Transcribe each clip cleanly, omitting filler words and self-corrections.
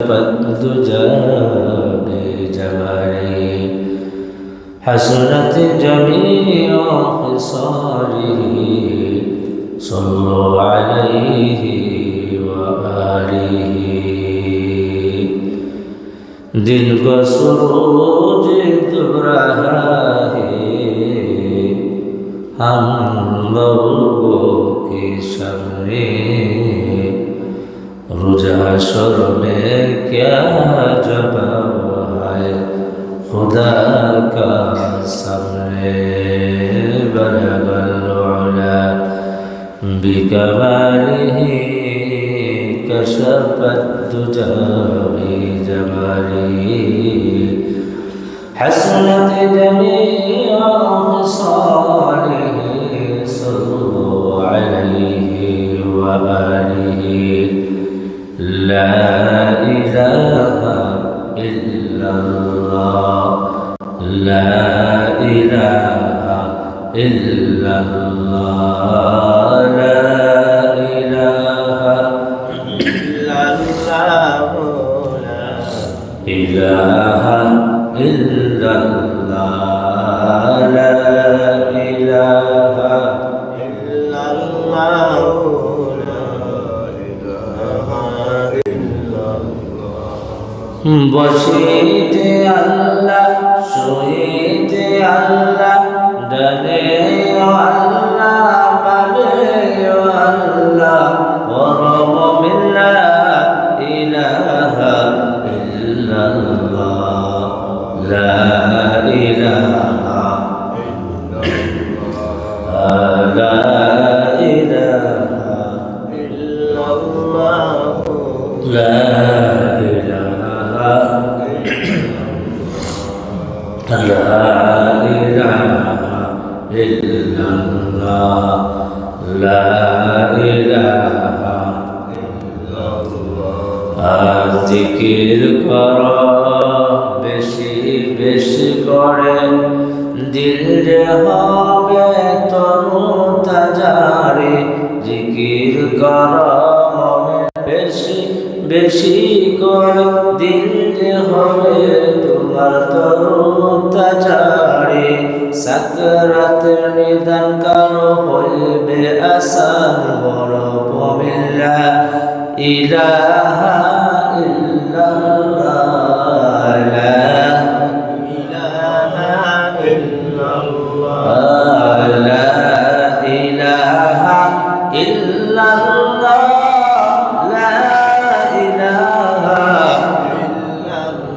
فالدجى بجماله حسنت جميع خصاله صلوا عليه وآله दिन को सूरज डूब रहा है हम लोगों के सामने रुजाशर में क्या जवाब है खुदा का सामने बलगल उला बिकमालिही कशफत दुजा बिजमालिही हसनत जमीअ खिसालिही सल्लु अलैहि व आलिहि ला इलाहा इल्लल्लाह ला इलाहा इल्लल्लाह ला इलाहा इल्लल्लाह ला इलाहा इल्लल्लाह বসিতে আল্লাহ শুইতে আল্লাহ ডানে আল্লাহ বামে আল্লাহ পরম মিল্লা ইলাহা ইল্লাল্লাহ লা ইলাহা ইল্লাল্লাহ লা ইলাহা ইল্লাল্লাহ লা لا إله إلا الله لا إله إلا الله জিকির কর বেশি বেশি করে দিল যে হবে তরু তাজারে জিকির কর বেশি বেশি করে দিল যে হবে তোমার তরু তাজারে সাকরাত নিদান কারো হইবে আসান বড় পবিল্লা ইলাহা ইল্লাল্লাহ লা ইলাহা ইল্লাল্লাহ লা ইলাহা ইল্লাল্লাহ লা ইলাহা ইল্লাল্লাহ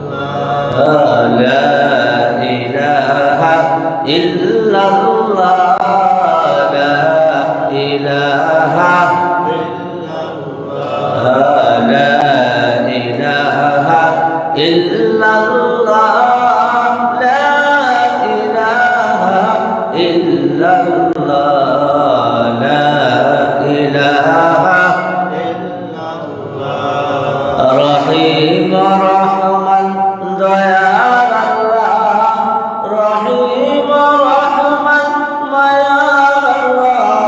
লা ইলাহা ইল্লাল্লাহ লা ইলাহা ইল্লাল্লাহ লা ইলাহা ইল্লাল্লাহ লা ইলাহা ইল্লাল্লাহ লা ইলাহা ইল্লাল্লাহ রহিম রহমান দয়াল আল্লাহ রহিম রহমান মায়ার আল্লাহ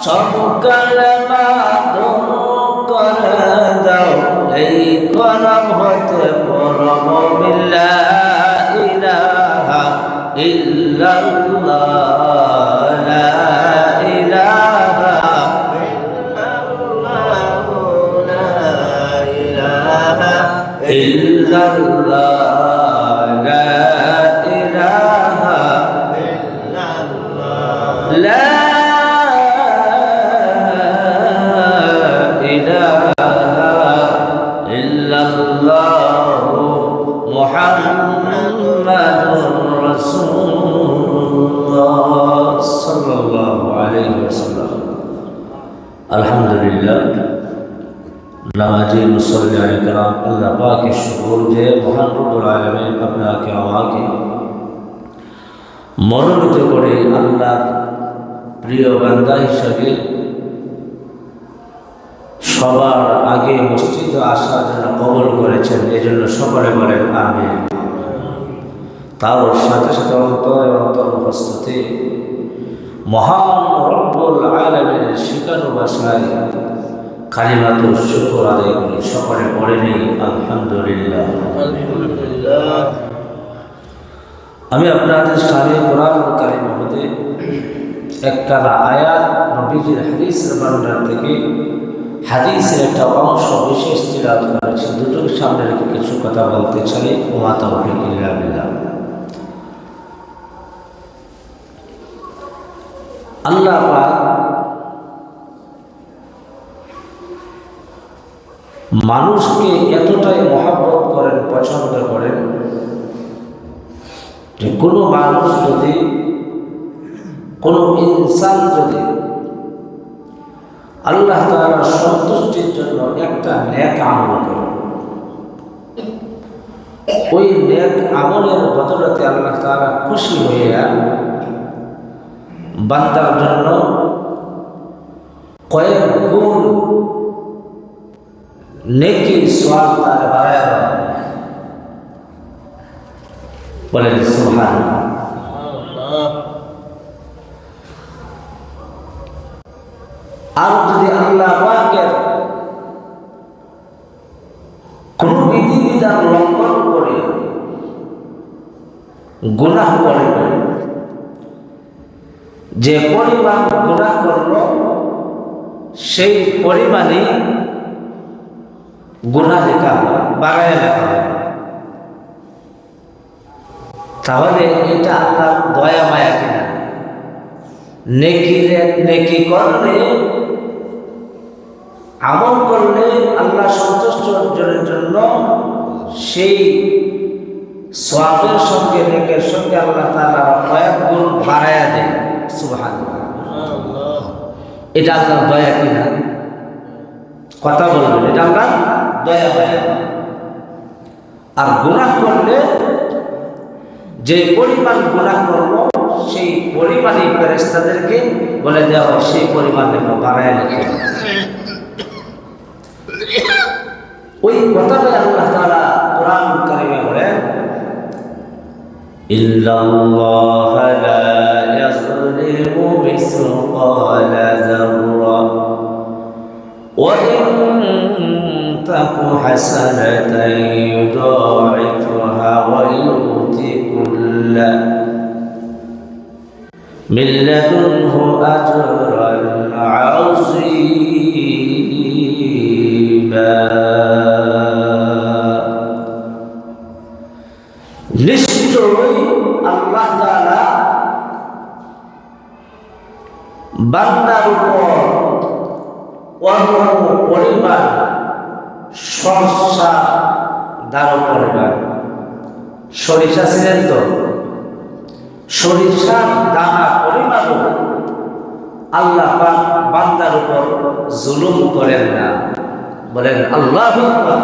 সব কালেমা দূর করে দাও এই কলম হতে পরম মিল্লা ইলাহা ইল্লাল্লাহ লা ইলাহা ইল্লাল্লাহ লা ইলাহা ইল্লাল্লাহ লা ইলাহা ইল্লাল্লাহ লা মুহাম্মাদুর রাসূলুল্লাহ সাল্লাল্লাহু আলাইহি ওয়াসাল্লাম আলহামদুলিল্লাহ নামাজি মুসল্লি ইকরাম আল্লাহ পাকের শুকর যে মহান রব্বুল আলামিন আপনাকে আমাকে মনোনীত করে আল্লাহর প্রিয় বান্দা হিসেবে সবার আগে মসজিদে আসার জন্য কবুল করেছেন এই জন্য সকলে বলেন আমিন। তার সাথে সাথে অন্তর হস্ততে মহান রব্বুল আলামিনের শিকানো ভাষায় কালিমাতুল শুকর আদায় করি। সকলে পড়ে নেই আলহামদুলিল্লাহ। আমি আপনাদের সামনে কোরআনুল কারীম হতে একটা আয়াত নবীজির হাদিসের ভান্ডার থেকে হাদিসের একটা অংশ বিশেষ তিলাওয়াত করেছি। দুটোর সামনে রেখে কিছু কথা বলতে চাই। ওমা তাওফীক ইল্লা বিল্লাহ। আল্লাহ পাক মানুষকে এতটাই মহব্বত করেন, পছন্দ করেন যে কোনো মানুষ যদি, কোনো ইনসান যদি আল্লাহ তাআলার সন্তুষ্টির জন্য একটা নেক আমল করে, ওই নেক আমলের বদলতে আল্লাহ তাআলা খুশি হইয়া বান্দার জন্য কয়েক গুণ নেকির সওয়াব তার বাড়ায় দেওয়া। বলেন সুবহানাল্লাহ। আর যদি আল্লাহ পাকের কোন বিধিবিধান লঙ্ঘন করে গুনাহ করে, যে পরিমাণ গুনাহ করল সেই পরিমাণই গুনাহ লেখা হয়, বাড়ায় লেখা হয়, তাহলে এটা আল্লাহ দয়া মায়া কিনা? নেকি করলে, আমল করলে আল্লাহ সন্তুষ্ট অর্জনের জন্য সেই সওয়াবের সঙ্গে নেকের সঙ্গে আল্লাহ তাআলা কয়েক গুণ বাড়ায়া দেয়। সুবহানাল্লাহ। এটা আল্লাহ দয়া কিনা? কথা বলবেন, এটা আল্লাহ দয়া মায়া। আর গুনাহ করলে যে পরিমাণ গুনাহ করলো সেই পরিমাণই ফেরেশতাদেরকে বলে দেওয়া হয়, সেই পরিমাণ বাড়ায় লেখে। ওই কথাটাই আল্লাহ তাআলা কোরআনুল কারীমে বলেন, ইল্লাল্লাহ লা ইয়াযলিমু মিসকালা যাররা ওয়া ইন তাকু হাসানাতান ইউদাইফুহা ওয়া ইউতি কুল্লা মিন লাদুনহু আজরান আযীমা। নিশ্চয়ই আল্লাহ তাআলা বান্দার উপর অন্য পরিমাণ সরিষা দারো পরিমাণ, সরিষা ছিলেন তো, সরিষার দানা পরিমাণও আল্লাহ পাক বান্দার উপর জুলুম করেন না। বলেন আল্লাহু আকবার।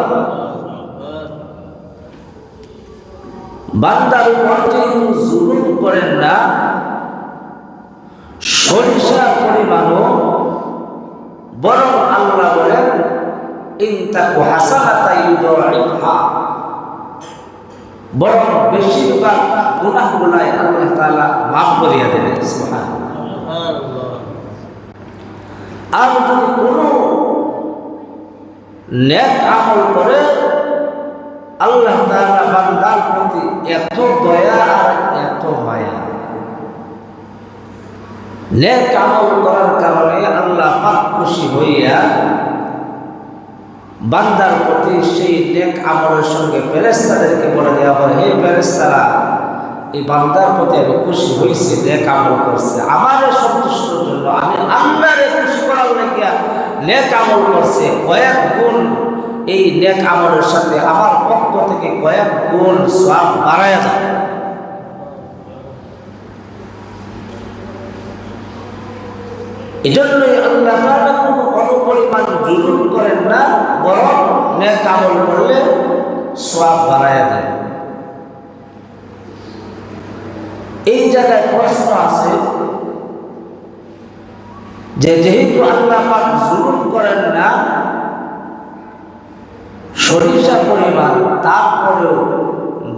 বান্দার উপর যেহেতু জুলুম করেন না, সরিষা পরিমাণও বরং আল্লাহ বলেন ইন তাকু হাসানাতান ইউদাইফুহা, বরং বেশিরভাগ গুনাহগুলাই আল্লাহ তাআলা মাফ করিয়া দেবেন। সুবহানাল্লাহ। আর যদি কোনো নেক আমল করে আল্লাহ তাআলা বান্দার প্রতি এত দয়া আর এত মায়া, নেক আমল করার কারণে আল্লাহ পাক খুশি হইয়া বান্দার প্রতি সেই নেক আমলের সঙ্গে ফেরেশতাদেরকে বলে দেওয়া হয়, হে ফেরেশতারা, এই বান্দার প্রতি আমি খুশি হয়েছি, নেক আমল করছে, আমার সন্তুষ্টির জন্য, আমি আল্লাহরে খুশি করার লাগিয়া নেক আমল করছে, কয়েক গুণ এই নেক আমলের সাথে আমার পক্ষ থেকে কয়েক গুণ সওয়াব বাড়ায়া যায়। এজন্যই আল্লাহ তাআলা কোনো অনুপরিমাণ জুলুম করেন না, বরং নেক আমল করলে সওয়াব বাড়ায়া দেয়। এই জায়গায় প্রশ্ন আছে যে যেহেতু আল্লাহ পাক জুলুম করেন না, সরিষা পরিমাণ, তারপরেও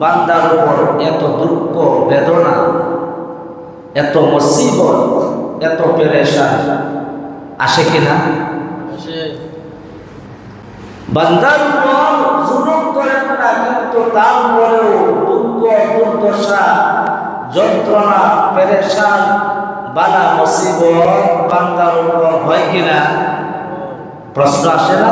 বান্দার উপর এত দুঃখ বেদনা, এত মুসিবত, এত পেরেশান আসে কিনা? বান্দার উপর জুলুম করেন না, কিন্তু তারপরেও দুঃখ দুর্দশা যন্ত্রণা পেরেশান বালা মুসিবত বান্দার উপর হয় কিনা? প্রশ্ন আসে না?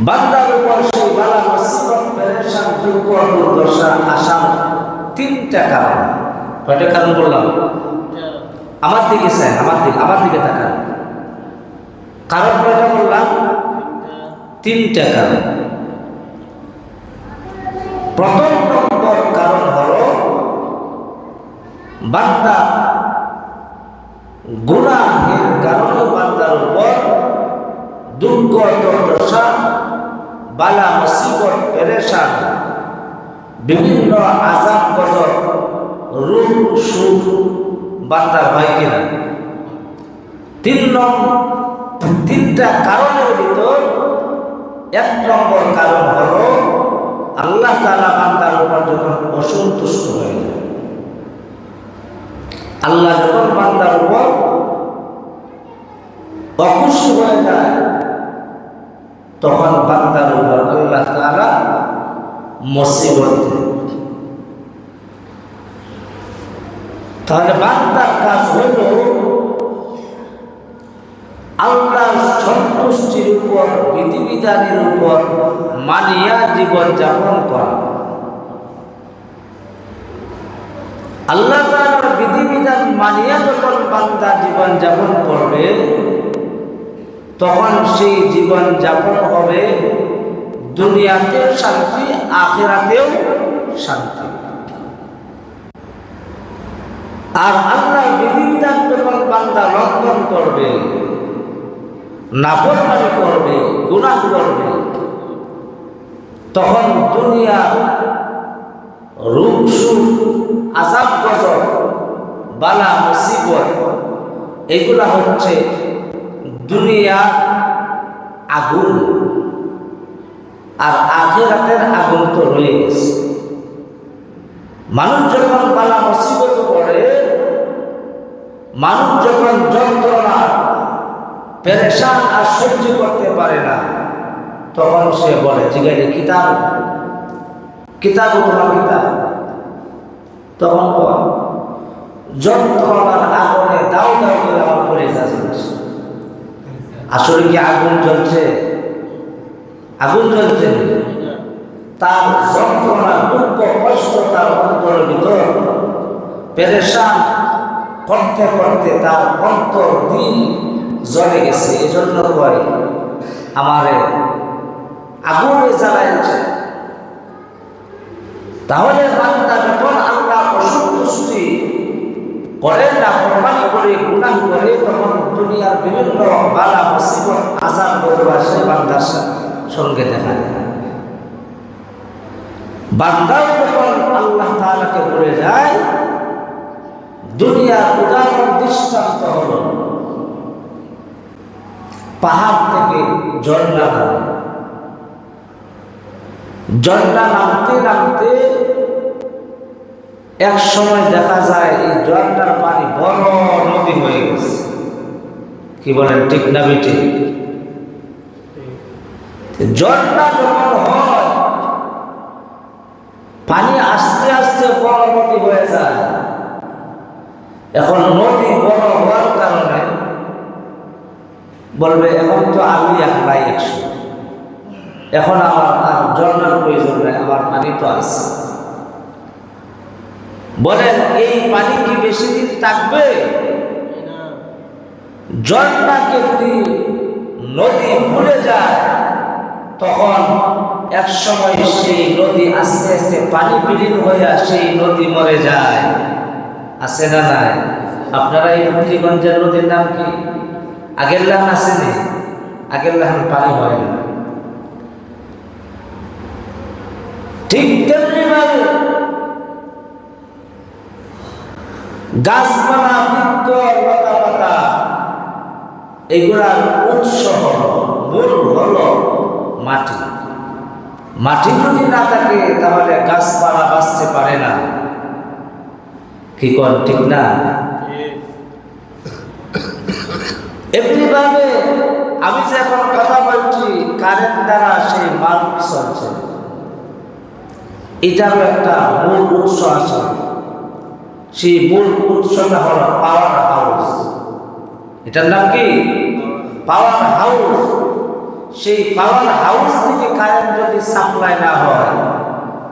বান্দার উপর সেই বালা মুসিবত পেরেশান দুঃখ দুর্দশা আসার তিনটা কারণ। কয়টা কারণ বললাম? আমার দিকে চাই, আমার দিকে তাকান। কারণ কয়টা বললাম? তিনটা কারণ। প্রথম নম্বর কারণ হলো বান্দা গুনাহের কারণে বান্দার উপর দুঃখ দুর্দশা বালা মুসিবত পেরেশান বিভিন্ন আযাব গজব রোগ সুখ বান্দার হয় কিনা? তিনটা কারণের ভিতর এক নম্বর কারণ হলো আল্লাহ তাআলা বান্দার উপর যখন অসন্তুষ্ট হয়ে যায়। আল্লাহ যখন বান্দার উপর অখুশি হয়ে যায়, তখন বান্দার উপর আল্লাহ তাআলা মুসিবত দেয়। তাহলে বান্দার কাজ হলো আল্লাহর সন্তুষ্টির উপর বিধিবিধানের উপর মানিয়া জীবন যাপন করা। আল্লাহ তাআলার বিধিবিধান মানিয়া যখন বান্দা জীবন যাপন করবে, তখন সেই জীবন যাপন হবে দুনিয়াতেও শান্তি, আখিরাতেও শান্তি। আর আল্লাহর বিধিবিধান যখন বান্দা লঙ্ঘন করবে, নাফরমানি করবে, গুনাহ করবে, তখন দুনিয়া রোগ সুখ আযাব গজব বালা মুসিবত এগুলা হচ্ছে দুনিয়া আগুন, আর আখিরাতের আগুন তো রয়ে গেছে। মানুষ যখন বালা মুসিবত পড়ে, মানুষ যখন যন্ত্রণা পেরেশান আর সহ্য করতে পারে না, তখন সে বলে জিগাইলে কিতাব তোমার কিতাব। তখন যন্ত্রণার আগুনে দাও দাও করে আমার কলিজা জ্বলছে। আসলে কি আগুন জ্বলছে? আগুন জ্বলছে। তার যন্ত্রণা দুঃখ কষ্ট তার অন্তরের ভিতর পেরেশান করতে করতে তার অন্তর দিন জ্বলে গেছে। এজন্য কয় আমারে আগুনে জ্বালাইছে। তাহলে বান্দা যখন আল্লাহ অসন্তুষ্টি করে, নাফরমানি করে, গুনাহ করে, তখন দুনিয়ার বিভিন্ন বালা মুসিবত আযাব গজব আসে বান্দার সঙ্গে দেখা যায়। বান্দাও যখন আল্লাহ তাআলাকে ভুলে যায়, দুনিয়ার উদাহরণ দৃষ্টান্ত হলো পাহাড় থেকে ঝর্ণা নামে। ঝর্ণা নামতে নামতে এক সময় দেখা যায় এই ঝর্ণার পানি বড় নদী হয়ে গেছে। কি বলেন, ঠিক না বেটি? ঝর্ণা যখন হয়, পানি আস্তে আস্তে বড় নদী হয়ে যায়। এখন নদী বড় হওয়ার কারণে বলবে এখন তো আমি একলাই 100, এখন আমার আর ঝর্ণার প্রয়োজন নেই, আমার পানি তো আছে। বলেন এই পানি কি বেশি দিন থাকবে? ঝর্ণাকে যদি নদী ভুলে যায়, তখন এক সময় সেই নদী আস্তে আস্তে পানি বিলীন হয়ে সেই নদী মরে যায়। আছে না নাই? আপনারা এই মুন্সিগঞ্জের নদীর নাম কি? আগের লাহান আসেনি? আগের লাহান পানি হয় না। ঠিক তেমনি ভাবে গাছপালা, বৃক্ষ, লতা পাতা এগুলার উৎস হলো, মূল হলো মাটি। মাটি যদি না থাকে তাহলে গাছপালা বাঁচতে পারে না। কি কর, ঠিক না? এমনিভাবে আমি যে এখন কথা বলছি কারেন্ট দ্বারা সেই বাল্ব চলছে, এটারও একটা মূল উৎস আছে। সেই মূল উৎসটা হলো পাওয়ার হাউস। এটার নাম কি? Power house. সেই পাওয়ার হাউস থেকে কারেন্ট যদি সাপ্লাই না হয়,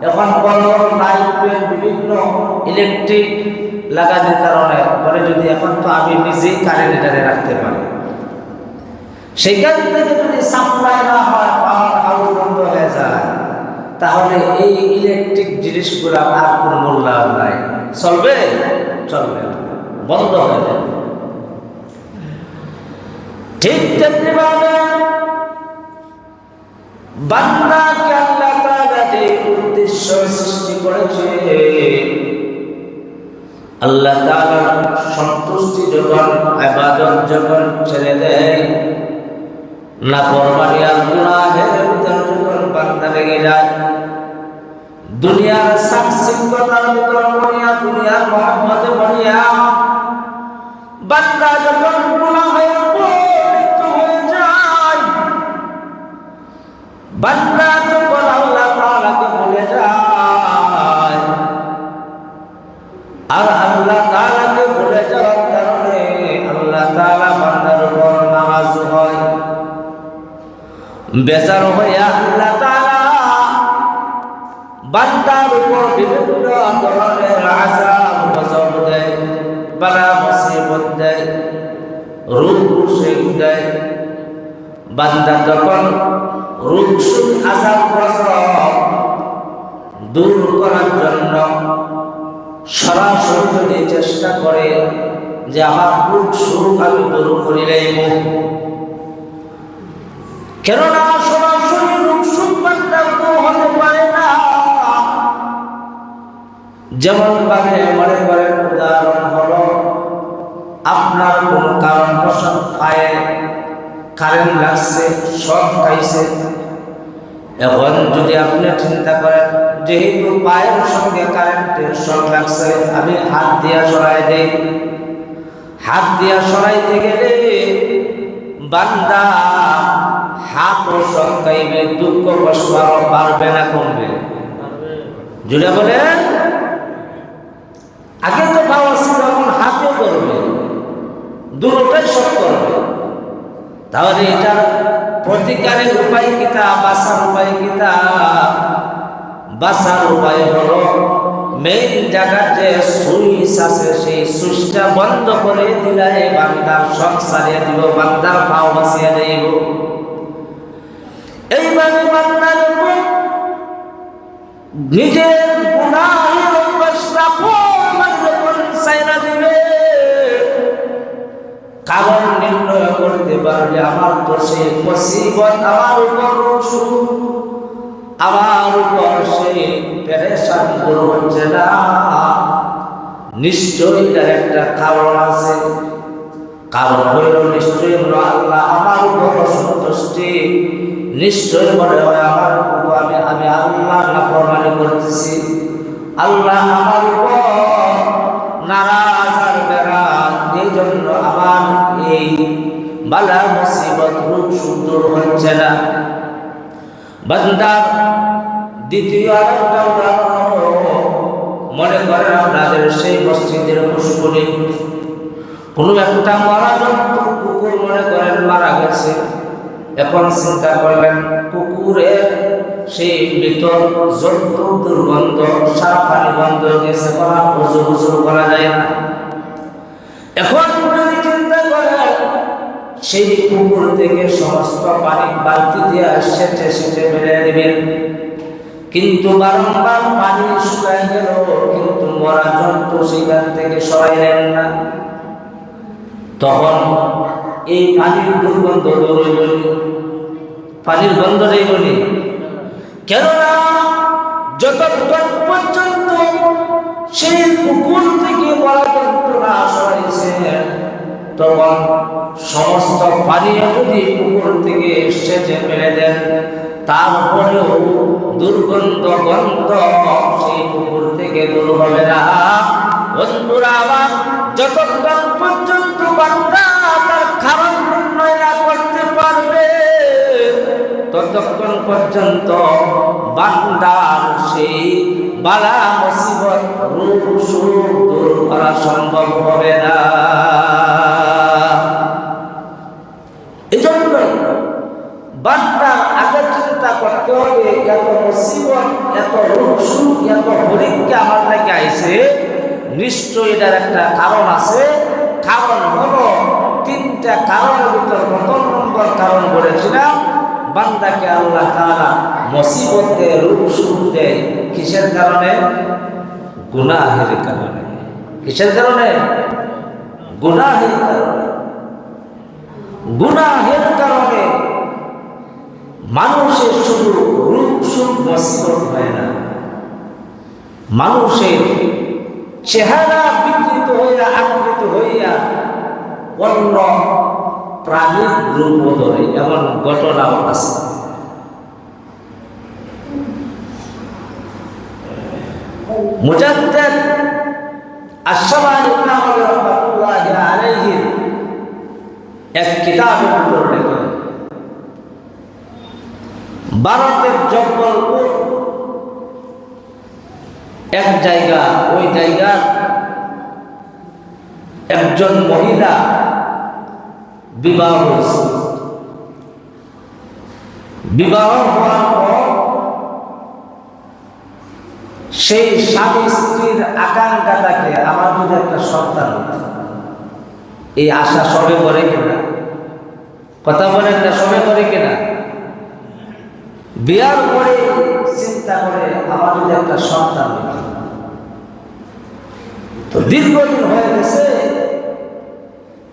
এখন বড় বড় লাইটের বিভিন্ন ইলেকট্রিক লাগানোর কারণে বলে যদি এখন তো আমি নিজেই কারেন্ট এটারে রাখতে পারি, সেখান থেকে যদি সাপ্লাই না হয়, পাওয়ার হাউস বন্ধ হয়ে যায়, তাহলে এই ইলেকট্রিক জিনিসগুলো আর কোনো মূল্যায়ন নাই। চলবে? চলবে না, বন্ধ হয়ে যাবে। ঠিক তেমনিভাবে বান্দাকে আল্লাহ তাআলা যে উদ্দেশ্য সৃষ্টি করেছে, আল্লাহ তাআলার সন্তুষ্টি যখন, ইবাদত যখন ছেড়ে দেয়, নাফরমানি আর গুনাহের ভিতর যখন বান্দা লেগে যায়, দুনিয়ার সাংসারিকতার ভিতর পড়িয়া, দুনিয়ার মহব্বতে পড়িয়া বান্দা যখন গুনাহে প্রবৃত্ত হয়ে যায়, বান্দা যখন আল্লাহ তাআলাকে ভুলে যায়, আর আল্লাহ তাআলাকে ভুলে যাওয়ার কারণে আল্লাহ তাআলা বান্দার উপর নারাজ হয়, বেজার হইয়া আল্লাহ তাআলা বান্দার উপর বিভিন্ন ধরনের আযাব গজব দেয়, বালা মুসিবত দেয়, রোগ সুখ দেয়। বান্দা যখন রোগ সুখ আযাব গজব দূর করার জন্য সরাসরি যদি চেষ্টা করে যে আমার রোগ সুখ আমি দূর করিলেই, কেননা সরাসরি রোগ সুখ বান্দার দূর হতে পারে না। যেমন ভাবে মনে করেন, উদাহরণ হলো আপনার কোন কারণ বশত পায়ে কারেন্ট লাগছে, শক খাইছে। এখন যদি আপনি চিন্তা করেন যেহেতু পায়ের সঙ্গে কারেন্টের শক লাগছে, আমি হাত দিয়া সরাই দেই, হাত দিয়া সরাইতে গেলে বান্দা হাত ও শক খাইবে, দুঃখ কষ্ট আরো বাড়বে না কমবে? জুড়ে বলেন। আগে তো পাওয়া ছিল, এখন হাতে করবে, দুটোটাই শক করবে। তাহলে এটার প্রতিকারের উপায় কিতা, বাঁচার উপায় কিতা? বাঁচার উপায় হলো মেইন জায়গার যে সুইচ আছে, সেই সুইচটা বন্ধ করে দিলে বান্দার শক সারিয়ে দিব, বান্দার পাও বাঁচিয়ে দেব। এইভাবে বান্দার নিজের গুনাহের অভ্যাসটা সাইরা দিবে, কারণ নির্ণয় করতে পারবে আমার তো সেই মুসিবত আমার উপর, আমার উপর সেই পেরেশান দূর হচ্ছে না, নিশ্চয়ই তার একটা কারণ আছে। কারণ হইল নিশ্চয়ই আল্লাহ আমার উপর অসন্তুষ্টি, নিশ্চয়ই মনে হয় আমার উপর আমি আল্লাহ নাফরমানি করতেছি, আল্লাহ আমার উপর নারাজ আর বেরাজ, এই জন্য আমার এই বালা মুসিবত রূপ সুন্দর হচ্ছে না। বান্দার দ্বিতীয় আরেকটা উদাহরণ হলো, মনে করেন আপনাদের সেই মসজিদের পুষ্করী কোনো একটা মরা জন্তু, কুকুর মনে করেন মারা গেছে। এখন চিন্তা করলেন কুকুরের সেই মৃত জন্তুর দুর্গন্ধ, সারা পানি বন্ধ হয়ে গেছে, গোসল করা যায় না। এখন যদি চিন্তা করেন সেই পুকুর থেকে সমস্ত পানি বালতি দিয়ে সেটে সেটে মেরে দেবেন, কিন্তু বারংবার পানি শুকায় গেল, কিন্তু মরা জন্তু সেখান থেকে সরাইলেন না। তখন এই পানির দুর্গন্ধ দৌড়ে বলি, পানির গন্ধ নেই বলি, কেননা যতক্ষণ পর্যন্ত সেই পুকুর থেকে মরা জন্তু না সরাইছে, তখন সমস্ত পানি যদি পুকুর থেকে সেচে ফেলে দেন, তারপরেও দুর্গন্ধ গন্ধ সেই পুকুর থেকে দূর হবে না। বন্ধুরা, আবার যতক্ষণ পর্যন্ত বান্দা তার খারাপ ততক্ষণ পর্যন্ত বান্দার সেই বালা মুসিবত রোগ শোক দূর করা সম্ভব হবে না। এজন্য বান্দার আগে চিন্তা করতে হবে, এত মুসিবত, এত রোগ শোক, এত পরীক্ষা আমার নাকি আইছে, নিশ্চয়ই এটার একটা কারণ আছে। কারণ হলো তিনটা কারণের ভিতর প্রথম নম্বর কারণ বলেছিলাম, বান্দাকে আল্লাহ তাআলা মুসিবত দেয়, রোগ শোক দেয় কিসের কারণে? গুনাহের কারণে। কিসের কারণে? গুনাহের কারণে। গুনাহের কারণে মানুষের শুধু রোগ শোক মুসিবত হয় না, মানুষের চেহারা বিকৃত হইয়া আকৃত হইয়া অন্য প্রাণীর রূপ ধরে, এমন ঘটনাও আছে। মুজাদ্দিদ আশ-শাবানি রাহমাতুল্লাহি আলাইহি এক কিতাবের ভিতর লেখেন, ভারতের জব্বলপুর এক জায়গা, ওই জায়গার একজন মহিলা বিবাহ হয়েছে। বিবাহ হওয়ার পর সেই স্বামী স্ত্রীর আকাঙ্ক্ষা থাকে আমার যদি একটা সন্তান হতো। এই আশা সবে করে কিনা? কথা বলেন না, সবে করে কিনা? বিয়ার পরে চিন্তা করে আমার যদি একটা সন্তান হতো। তো দীর্ঘদিন হয়ে গেছে,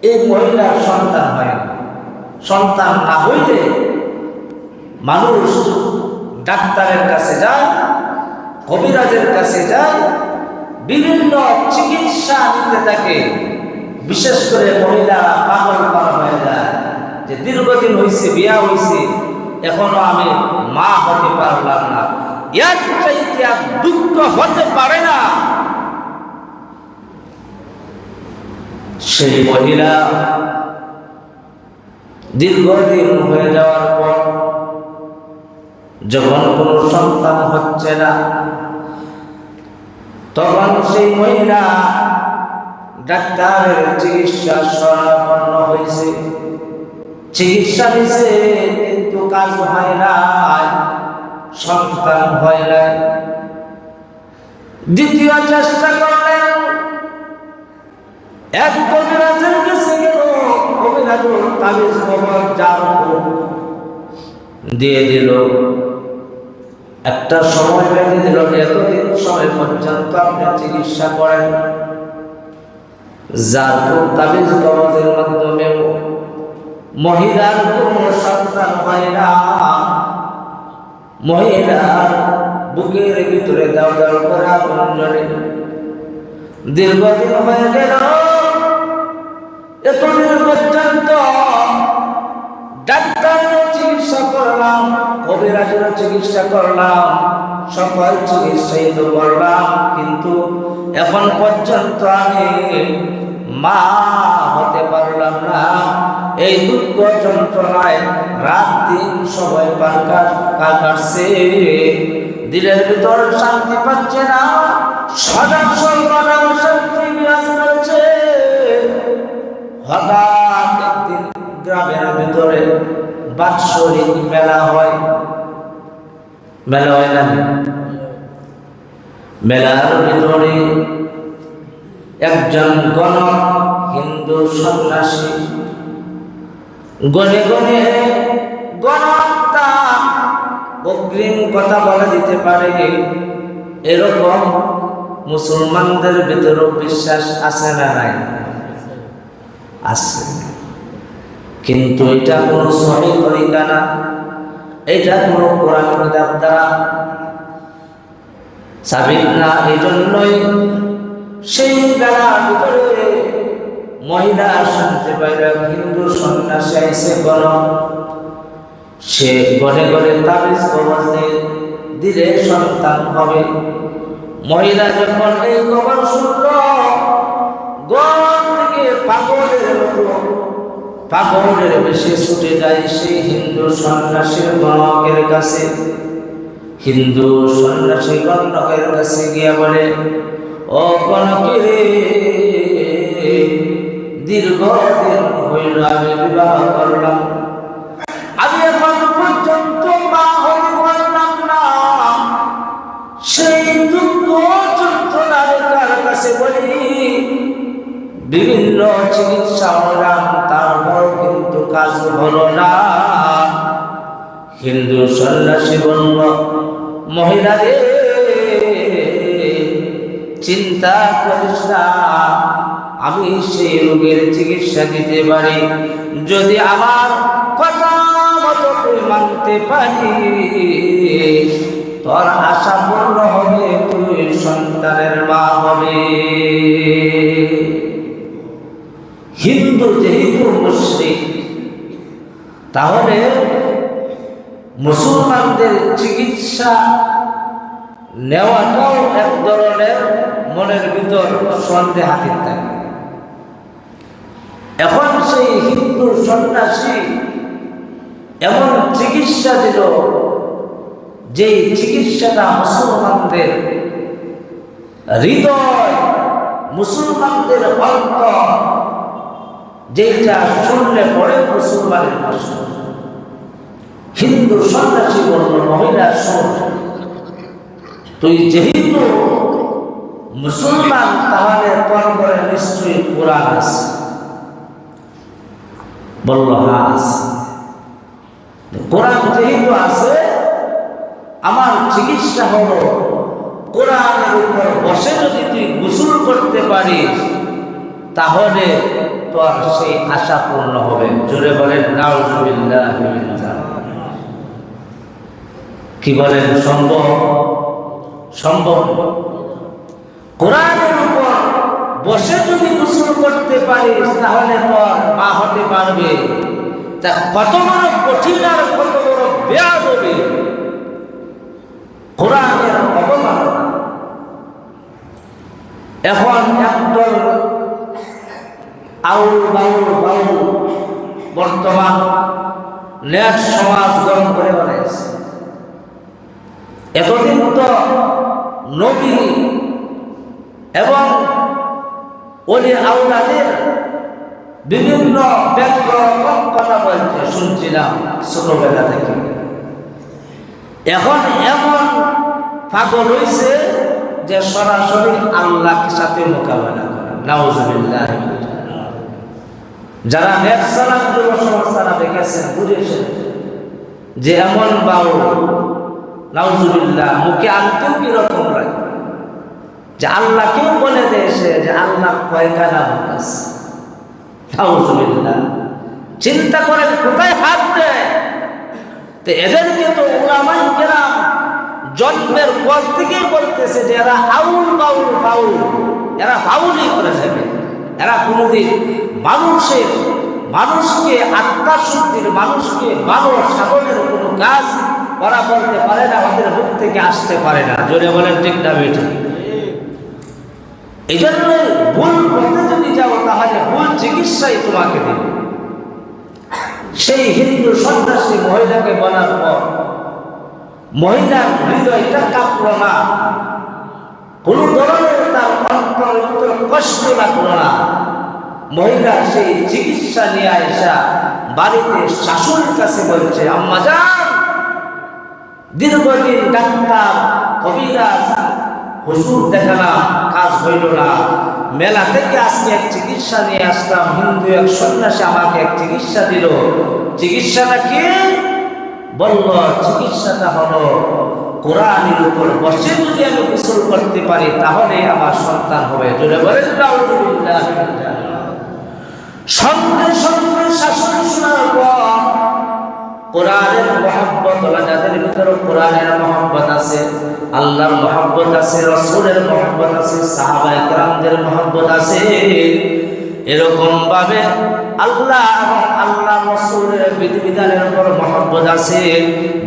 এই মহিলার সন্তান হয় না। সন্তান না হইলে মানুষ ডাক্তারের কাছে যায়, কবিরাজের কাছে যায়, বিভিন্ন চিকিৎসা নিতে থাকে। বিশেষ করে মহিলারা পাগল পারা হয়ে যায় যে দীর্ঘদিন হয়েছে, বিয়া হয়েছে, এখনো আমি মা হতে পারলাম না। এর চাইতে আর দুঃখ হতে পারে না। সেই মহিলা দীর্ঘদিন হয়ে যাওয়ার পর যখন কোনো সন্তান হচ্ছে না, তখন সেই মহিলা ডাক্তারের চিকিৎসা শরণাপন্ন হয়েছে, চিকিৎসা নিছে, কিন্তু কাজ হয় না, সন্তান হয় না। দ্বিতীয় চেষ্টা করলেন, এক কবিরাজের কাছে গেল, কবিরাজ তাবিজ কবর জাল দিয়ে দিল, একটা সময় বেঁধে দিল, এতদিন সময় পর্যন্ত আপনি চিকিৎসা করেন। যার তাবিজ কবরের মাধ্যমে মহিলার কোনো সন্তান হয় না। মহিলার বুকের ভিতরে দাও দাও করে আগুন জ্বলে। দীর্ঘদিন হয়ে গেল, এতদিন পর্যন্ত ডাক্তারের চিকিৎসা করলাম, কবিরাজের চিকিৎসা করলাম, সকল চিকিৎসাই তো করলাম, কিন্তু এখন পর্যন্ত আমি মা হতে পারলাম না। এই দুঃখ যন্ত্রণায় রাত দিন সবাই কাটছে, দিলের ভিতর শান্তি পাচ্ছে না, সদা সর্বদা অশান্তি বিরাজ করছে। হঠাৎ একদিন গ্রামের ভিতরে বাৎসরিক মেলা হয়। মেলা হয় না? মেলার ভিতরে একজন গণক হিন্দু সন্ন্যাসী গনে গনে গণকটা অগ্রিম কথা বলে দিতে পারে, এরকম মুসলমানদের ভিতরেও বিশ্বাস আছে না নাই? আছে। কিন্তু এটা কোনো সহিহ তরিকা না, এটা কোনো কোরআন কিতাব দ্বারা সাবিত না। এই জন্যই সেই বেলার ভিতরে মহিলা শুনতে পাইল হিন্দু সন্ন্যাসী আইসে গণক, সে গনে গনে তাবিজ কবজ দিলে সন্তান হবে। মহিলা যখন এই খবর শুনল, ঘর থেকে পাগলের মতো পাগলের বেশে ছুটে যায় সেই হিন্দু সন্ন্যাসীর গণকের কাছে। হিন্দু সন্ন্যাসী গণকের কাছে গিয়া বলে, ও গণকে, দীর্ঘদিন হইল আমি বিবাহ করলাম, আমি এখন পর্যন্ত মা হতে পারলাম না। সেই দুঃখ যন্ত্রণার কার কাছে বলি, বিভিন্ন চিকিৎসা হলাম, তারপর কিন্তু কাজ হলো না। হিন্দু সন্ন্যাসী বলল, মহিলা রে, চিন্তা করিস না, আমি সেই রোগের চিকিৎসা দিতে পারি যদি আমার কথা মতো তুই মানতে পারি। তোর আশা পূর্ণ হবে, তুই সন্তানের মা হবে। হিন্দু যেহেতু মুসলিম, তাহলে মুসলমানদের চিকিৎসা নেওয়াটাও এক ধরনের মনের ভিতর সন্দেহাতীত থাকে। এখন সেই হিন্দু সন্ন্যাসী এমন চিকিৎসা দিল, যেই চিকিৎসাটা মুসলমানদের হৃদয়, মুসলমানদের অন্তর, যেটা শুনলে পরে মুসলমানের কষ্ট। হিন্দু সন্ন্যাসী বলল, মহিলা শোন, তুই যেহেতু মুসলমান, তাহলে তোর ঘরে নিশ্চয়ই কোরআন আছে। বলল, হ্যাঁ আছে। কোরআন যেহেতু আছে, আমার চিকিৎসা হলো কোরআনের উপর বসে যদি তুই গোসল করতে পারিস, তাহলে তোর সেই আশা পূর্ণ হবে। জোরে বলেন নাউজুবিল্লাহ। কি বলেন, সম্ভব? সম্ভব। কোরআনের উপর বসে যদি গোসল করতে পারিস, তাহলে তোর মা হতে পারবে। তা কত বড় কঠিন আর কত বড় বেয়াদবি, কোরআনের অবমাননা। এখন একদল আউল বাউল বর্তমান নেট সমাজ গঠন করে বানাইছে। এতদিন তো নবী এবং ওলি আউলাদের বিভিন্ন ব্যঙ্গরকম কথা বলতে শুনছিলাম ছোটবেলা থেকে। এখন এমন পাগল হয়েছে যে সরাসরি আল্লাহর সাথে মোকাবেলা করে। নাউজুবিল্লাহ। যারা নেট চালান যুব সমাজ, তারা দেখেছেন, বুঝেছেন যে এমন বাউল, নাউজুবিল্লাহ, মুখে আনতেও কিরকম লাগে যে আল্লাহকেও বলে দিয়েছে যে আল্লাহ কয়খানা মুখ আছে। নাউজুবিল্লাহ। চিন্তা করেন কোথায় হাত দেয়। তো এদেরকে তো উলামায়ে কেরাম জন্মের পর থেকেই বলতেছে যে এরা আউল বাউল ফাউল, এরা ফাউলই করে যাবে। এরা কোনোদিন মানুষকে আত্মা শুদ্ধির, মানুষকে ভালো সাধনের কোনো কাজ ওরা বলতে পারে না, আমাদের মুখ থেকে আসতে পারে না। জোরে বলেন ঠিক না বেঠিক? এই জন্য ভুল পথে যদি যাও, তাহলে ভুল চিকিৎসাই তোমাকে দেবে। সেই হিন্দু সন্ন্যাসী মহিলাকে বলার পর মহিলার হৃদয়টা কাঁপল না, কোন ধরনের তার অন্তরের ভিতরে কষ্ট লাগলো না। মহিলা সেই চিকিৎসা নিয়ে আইসা বাড়িতে শাশুড়ির কাছে বলছে, আম্মা জান, দীর্ঘদিন ডাক্তার, কবিরাজ, হুজুর দেখালাম, কাজ হইল না। মেলা থেকে আজকে এক চিকিৎসা নিয়ে আসলাম, হিন্দু এক সন্ন্যাসী আমাকে এক চিকিৎসা দিল। চিকিৎসাটা কি? বলল, চিকিৎসাটা হলো কোরআনের উপর বসে যদি আমি গোসল করতে পারি, তাহলে আমার সন্তান হবে। জোরে বলেন নাউজুবিল্লাহ। সঙ্গে সঙ্গে শাশুড়ি শোনার পর কোরআনের মহব্বত, যাদের ভিতরে কোরআনের মহব্বত আছে, আল্লাহর মহব্বত আছে, রাসূলের মহব্বত আছে, সাহাবায়ে কেরামদের মহব্বত আছে, এরকম ভাবে আল্লাহ এবং আল্লাহ রাসূলের বিধিবিধানের উপর মহব্বত আছে।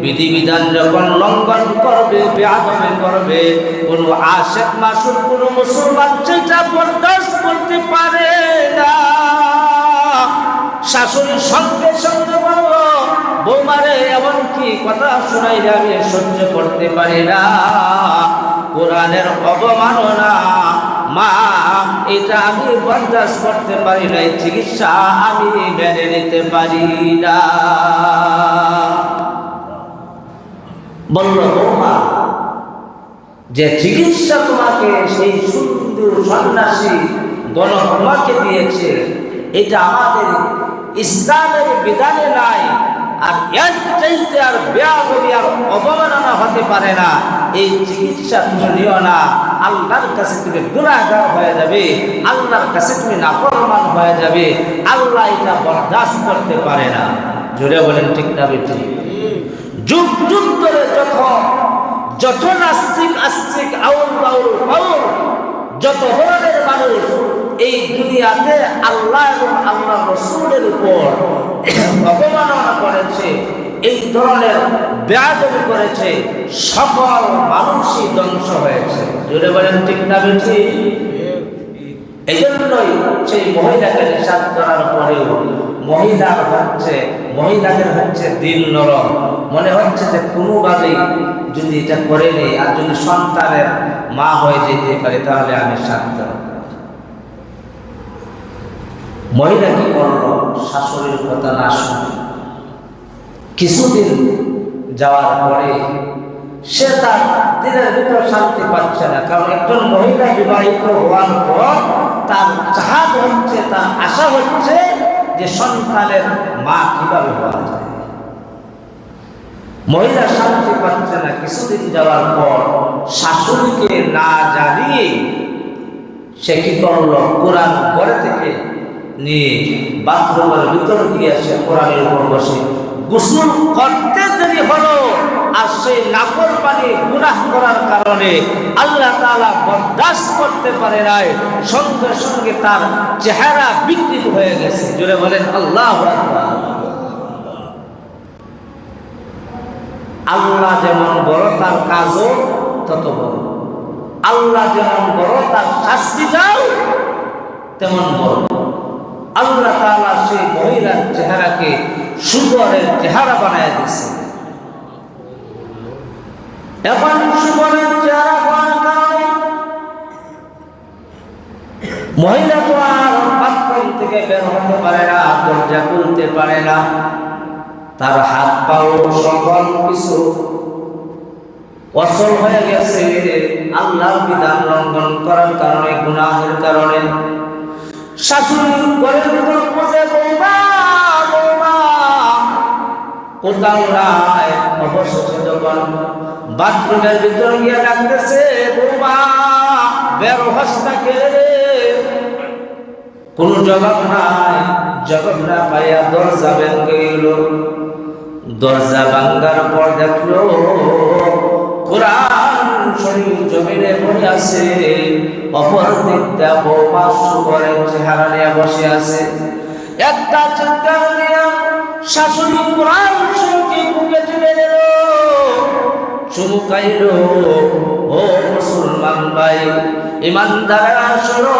বিধিবিধান যখন লঙ্ঘন করবে, বেয়াদবি করবে, কোন আশিক মাসুক কোন মুসলমান সেটা বরদাস্ত করতে পারে না। শাশুড়ি সঙ্গে সঙ্গে বলল, বৌমারে এমন কি কথা শোনাইলে আমি সহ্য করতে পারি না, কোরআনের অবমাননা মা, এটা আমি বরদাস্ত করতে পারি না, চিকিৎসা আমি মেনে নিতে পারি না। বলল, বৌমা, যে চিকিৎসা তোমাকে সেই সুন্দর সন্ন্যাসী গণমাকে দিয়েছে, এটা আমাদের ইসলামের বিধানে নাই, আর এর চাইতে আর বেয়াদবি আর অবমাননা হতে পারে না। এই চিকিৎসা তুমি নিও না, আল্লাহর কাছে তুমি গুনাহগার হয়ে যাবে, আল্লাহর কাছে তুমি নাফরমান হয়ে যাবে, আল্লাহ এটা বরদাস্ত করতে পারে না। জোরে বলেন ঠিক না বেঠিক? যুগ যুগ ধরে যত নাস্তিক আস্তিক আউল বাউল বাউল যত ধরনের মানুষ এই দুনিয়াতে আল্লাহ এবং আল্লাহ রসুলের উপর অবমাননা করেছে, এই ধরনের বেয়াদবি করেছে, সকল মানুষই ধ্বংস হয়েছে। জোরে বলেন ঠিক না বেঠিক? এই জন্যই সেই মহিলাকে নিষেধ করার পরেও মহিলাদের হচ্ছে দিল নরম, মনে হচ্ছে যে কোনোভাবেই যদি এটা করে নেই আর যদি সন্তানের মা হয়ে যেতে পারে তাহলে আমি শান্ত। মহিলা কি করলো? শাশুড়ির কথা না শুনে কিছুদিন যাওয়ার পরে সে তার দিনের ভিতর শান্তি পাচ্ছে না, কারণ একজন মহিলা বিবাহিত হওয়ার পর তার চাহাত হচ্ছে, তার আশা হচ্ছে যে সন্তানের মা কিভাবে হওয়া যায়। মহিলা শান্তি পাচ্ছে না। কিছুদিন যাওয়ার পর শাশুড়িকে না জানিয়ে সে কি করলো? কোরআন ঘরে থেকে নিয়ে বাথরুমের ভিতর গিয়ে সে কোরআনের উপর বসে গোসল করতে দেরি হলো, আর সেই নাফরমানি গুনাহ করার কারণে আল্লাহ তাআলা বরদাস্ত করতে পারে নাই, সঙ্গে সঙ্গে তার চেহারা বিকৃত হয়ে গেছে। জোরে বলেন আল্লাহু আকবার। আল্লাহ যেমন বড় তার কাজও তত বড়, আল্লাহ যেমন বড় তার শাস্তিটাও তেমন বড়। আল্লাহ তাআলা সেই মহিলার চেহারাকে শুকরের চেহারা বানায় দিয়েছে। এখন শুকরের চেহারা বানানোর কারণে মহিলা তো আর বাথরুম থেকে বের হতে পারে না, দরজা খুলতে পারে না, তার হাত পাও সকল কিছু অচল হয়ে গেছে আল্লাহর বিধান লঙ্ঘন করার কারণে, গুনাহের কারণে। শাশুড়ি ঘরের ভিতর খুঁজে, বৌমা বৌমা কোথাও নাই। অবশেষে যখন বাথরুমের ভিতর গিয়ে ডাকতেছে, বৌমা বের হস না কে? কোন জবাব নাই। জবাব না পাইয়া দরজা ভেঙে গেল। দরজা ভাঙ্গার পর দেখলো কোরআন শরীফ জমিনে পড়ে আছে, অপর দিকটা বৌমা শুকরের চেহারা নিয়ে বসে আছে। একটা চিৎকার দিয়া শাশুড়ি কোরআন শরীফকে বুকে তুলে নিল, চুমুকাইল। ও মুসলমান ভাই, ইমানদারেরা শোনো,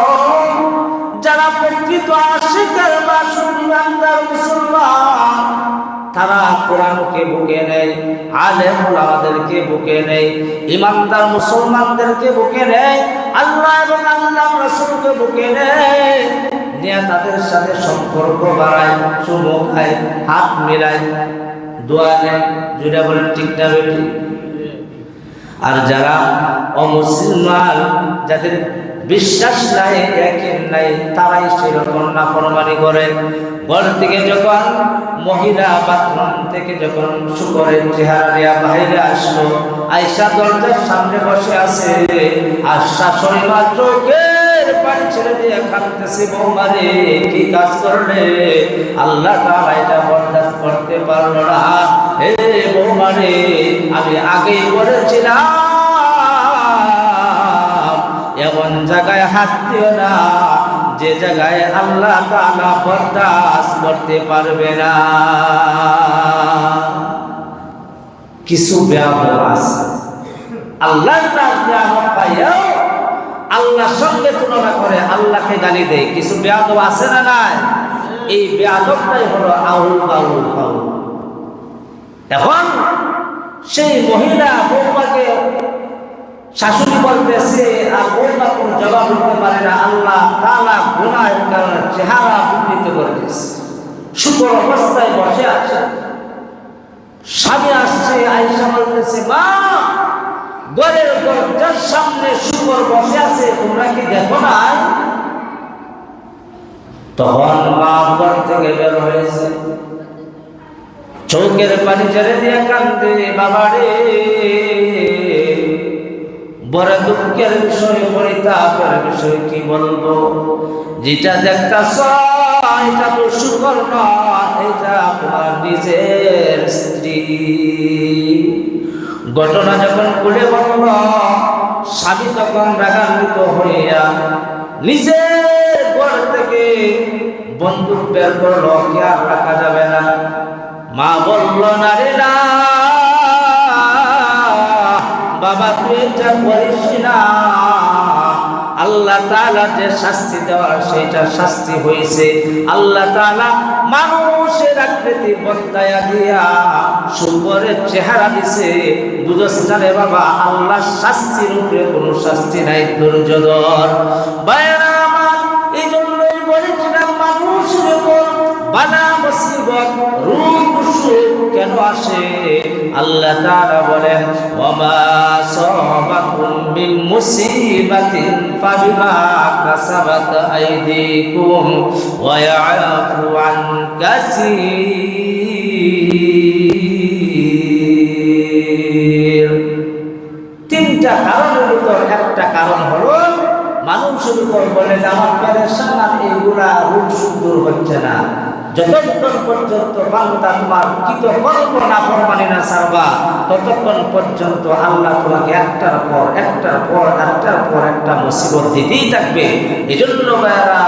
যারা প্রকৃত আশিকের বাসুর ইমানদার মুসলমান, তারা কোরআনকে বুকে নেয়, আলেম ওলামাদেরকে বুকে নেয়, ইমানদার মুসলমানদেরকে বুকে নেয়, আল্লাহ এবং আল্লাহ রাসূলকে বুকে নেয়, নিয়ে তাদের সাথে সম্পর্ক বাড়ায়, চুমু খায়, হাত মেলায়, দোয়া নেয়। জুড়ে বলেন ঠিক না বেঠিক? আর যারা অমুসলমান, যাদের বিশ্বাস নাই, ইয়াকিন নাই, তারাই সেরকম নাফরমানি করে। ঘর থেকে যখন মহিলা বাথরুম থেকে যখন শুকরের চেহারা নিয়ে বাইরে আসলো, আয়েশা দরজার সামনে বসে আছে, আর শাশুড়ি মা চোখের পানি ছেড়ে দিয়ে কাঁদতেছে, বৌমা রে কি কাজ করলে? আল্লাহ তাআলা এটা বরদাস্ত করতে পারলো না। হে বৌমা রে, আমি আগেই বলেছিলাম এমন জায়গায় হাত দিও না যে জায়গায় আল্লাহ তাআলা বরদাস্ত করতে পারবে না। কিছু বেয়াদব আছে, আল্লাহর নিয়ামত পাইয়াও আল্লাহর সঙ্গে তুলনা করে, আল্লাহকে গালি দেয়। কিছু বেয়াদব আছে না নাই? এই বেয়াদবটাই হলো আউল বাউল ফাউল। এখন সেই মহিলা বৌমাকে শাশুড়ি বলতেছে আর বৌমা কোনো জবাব দিতে পারে না। আল্লাহ তাআলা গুনাহের কারণে চেহারা বিকৃত করে দিয়েছে, শুকর অবস্থায় বসে আছে। স্বামী আসছে, আয়েশা বলতেছে মা ঘরের দরজার সামনে শুকর বসে আছে, তোমরা কি দেখো না? তখন মা ঘর থেকে বের হয়েছে, চোখের পানি ছেড়ে দিয়ে কান্দে, বাবা রে বড় দুঃখের বিষয়, পরিতাপের বিষয়, কি বলবো, যেটা দেখতাছ এটা তো শুকর নয়, এটা তোমার নিজের স্ত্রী। ঘটনা যখন খুলে বলল, স্বামী তখন রাগান্বিত হইয়া নিজের ঘর থেকে বন্দুক বের করলো, কি আর রাখা যাবে না। মা বলল না রে না বাবা, তুই এটা করিস না, আল্লাহ তাআলা যে শাস্তি দেওয়ার সেটা শাস্তি হয়েছে। আল্লাহ তাআলা মানুষের আকৃতি বদলায়া দিয়া শুকরের চেহারা দিছে, বুঝছ না রে বাবা, আল্লাহ শাস্তির উপরে কোনো শাস্তি নাই, ধৈর্য ধর। ভাইরা আমার, এই জন্যই বলেছিলাম মানুষের উপর বালা মুসিবত রোগ অসুখ কেন আসে? আল্লাহ তাআলা বলেন ওয়ামা সাবাকুম মিন মুসিবাতিন ফাবিমা কাসাবাত আইদিকুম ওয়া ইয়াফু আন কাসীর। তিনটা কারণের ভিতর একটা কারণ হলো মানুষের উপর বলে যে আমার পেরেশান আর এইগুলা রোগ দূর হচ্ছে না। যতক্ষণ পর্যন্ত বান্দা তোমার কৃতকর্ম নাফরমানি না ছাড়বা, ততক্ষণ পর্যন্ত আল্লাহ তোমাকে একটার পর একটা মুসিবত দিতেই থাকবে। এই জন্য ভাইয়েরা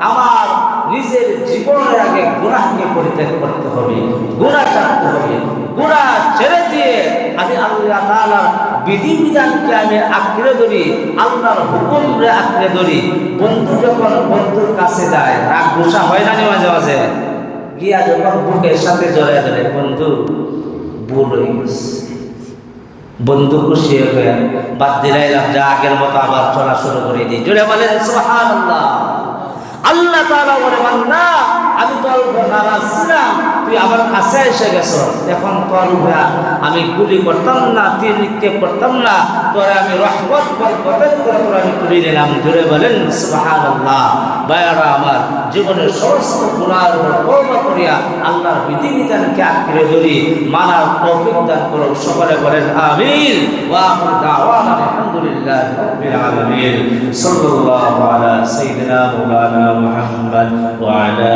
আমার নিজের জীবনের আগে গুনাহকে পরিত্যাগ করতে হবে, গুনাহ ছাড়তে হবে। গুনাহ ছেড়ে দিয়ে আমি আল্লাহ তাআলার বিধিবিধানকে আমি আঁকড়ে ধরি, আল্লাহর হুকুমকে আঁকড়ে ধরি। বন্ধু যখন বন্ধুর কাছে যায়, রাগ গুসা হয় না মাঝে মাঝে, গিয়া যখন বুকের সাথে জড়ায় ধরে, বন্ধু ভুল হয়ে গেছে, বন্ধু খুশি হয়ে বাদ দিলাম, যা আগের মতো আবার চলা শুরু করে দিই। জোরে বলেন সুবহানাল্লাহ। আল্লাহ তাআলা বলে বান্দা, আমি তোর উপর নারাজ ছিলাম, তুই আমার কাছে এসে গেছ, এখন তোর উপরে আমি গুলি করতাম না, তীর নিক্ষেপ করতাম না, তোরে আমি রহমত বরকতের করে তোর আমি তুলে দিলাম। জোরে বলেন সুবহানাল্লাহ। ভাইয়ারা আমার, জীবনের সমস্ত গুনাহের উপর তওবা করিয়া আল্লাহর বিধিবিধানকে আঁকড়ে ধরি, মানার তৌফিক দান করুন। সকলে বলেন আমিন। ওয়া আখিরু দাওয়ানা আলহামদুলিল্লাহি রাব্বিল আলামিন। সাল্লাল্লাহু আলা সাইয়্যিদিনা মাওলানা মুহাম্মদ ওয়া আলা